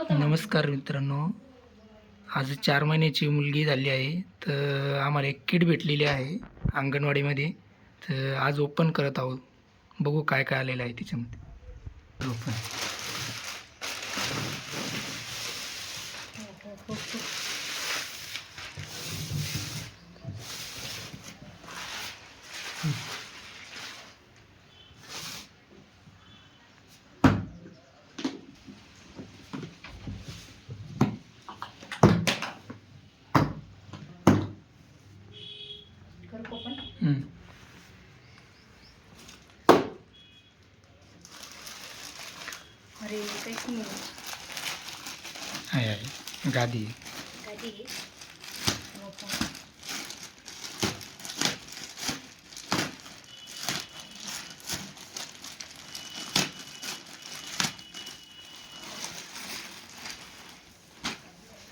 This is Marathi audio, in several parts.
नमस्कार मित्रांनो, आज 4 महिन्याची मुलगी झाली आहे. तर आम्हाला एक किट भेटलेली आहे अंगणवाडीमध्ये. तर आज ओपन करत आहोत. बघू काय काय आलेलं आहे त्याच्यामध्ये. ओपन. अरे काहीच नाही आहे गादी. गादी आहे.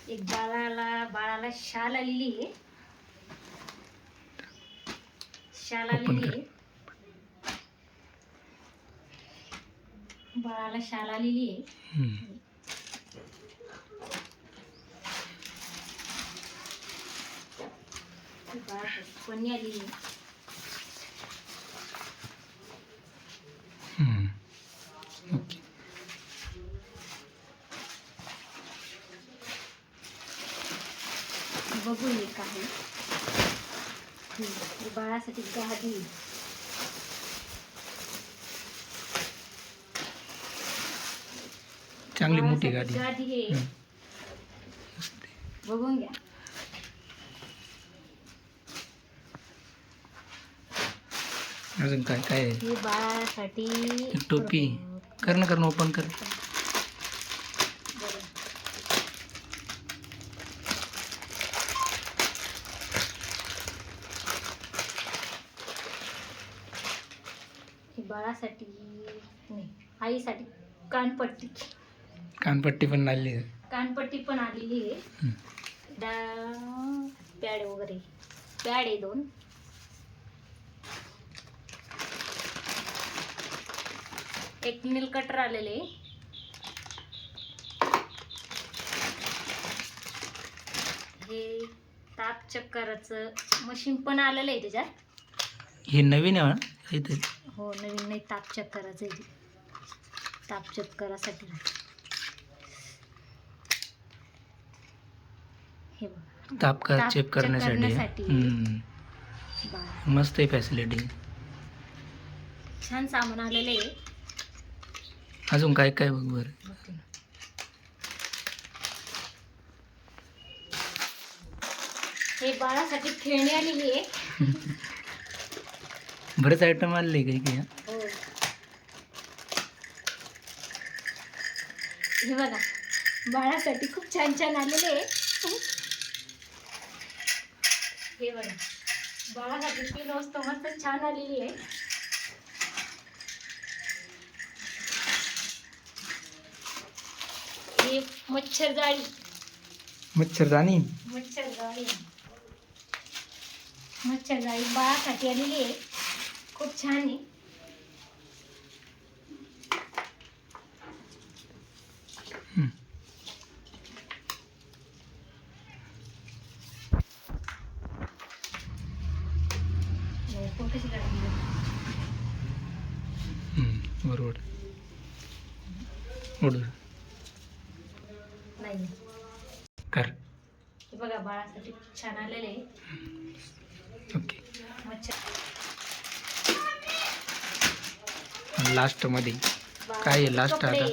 एक बाळाला शाल आलेली आहे. शाल आलेली आहे. बाळाला शाल आलेली आहे. कोणी आलेली आहे. ओके. बघू हे काय बाळासाठी गादी. चांगली मोठी गादी आहे. बघून घ्या. अजून काय काय आहे? हे बाळासाठी टोपी. कर ना ओपन कर. हे बाळासाठी नाही, आईसाठी कानपट्टी पण आलेली आहे. कानपट्टी पण आलेली आहे. पॅड वगैरे पॅड आहे 2. एक नील कटर आलेले. हे ताप चक्कराचं मशीन पण आलेलं आहे त्याच्यात. हे नवीन आहे काहीतरी. हो नवीन नाही, ताप चक्कराचं आहे. ताप चक्करासाठी हे बघा. ताप चेक करण्यासाठी. मस्त आहे फॅसिलिटी. छान सामान आलेलं आहे. अजून काय काय बघ बरं. हे बाळासाठी खेळणी आलेली आहे. बरेच आयटम आलेले काही काही. हो हे बघा, बाळासाठी खूप छान छान आलेले आहे. हे बघा, बाळासाठी 3 वस्तू मस्त छान आलेली आहे. हे मच्छरदाणी बाळासाठी आलेली आहे. खूप छान आहे. बरोबर. नाही कर. हे बघा, बाळासाठी छान आलेले आहे. ओके. मच्छर लास्ट मध्ये काय आहे? लास्ट आता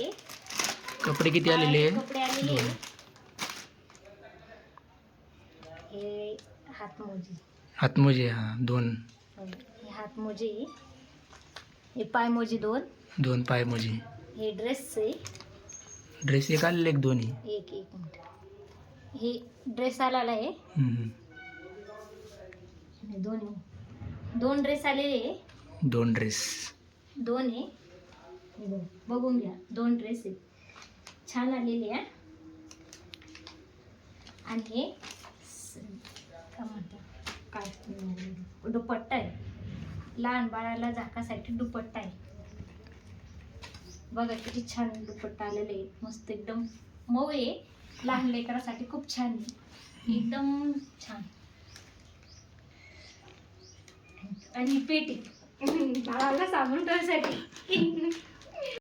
कपडे किती आलेले आहे? कपडे आलेले आहे. हे हातमोजे. हा 2. हे हातमोजे. हे पायमोजे 2 पायमोजे. हे ड्रेस आहे. ड्रेस एक आलेले, 2 एक मिनिट. हे ड्रेस आलेला आहे. 2 ड्रेस आलेले आहे. 2 ड्रेस. 2 आहे. बघून घ्या, 2 ड्रेस आहे. छान आलेले आहे. आणि हे काय म्हणतात, काय दुपट्टा आहे. लहान बाळाला झाकासाठी दुपट्टा आहे. बघा किती छान दुपट्टा आलेले आहे. मस्त एकदम मऊ आहे, लहान लेकरासाठी खूप छान आहे, एकदम छान. आणि पेटी बाळाला साबण ठेवायसाठी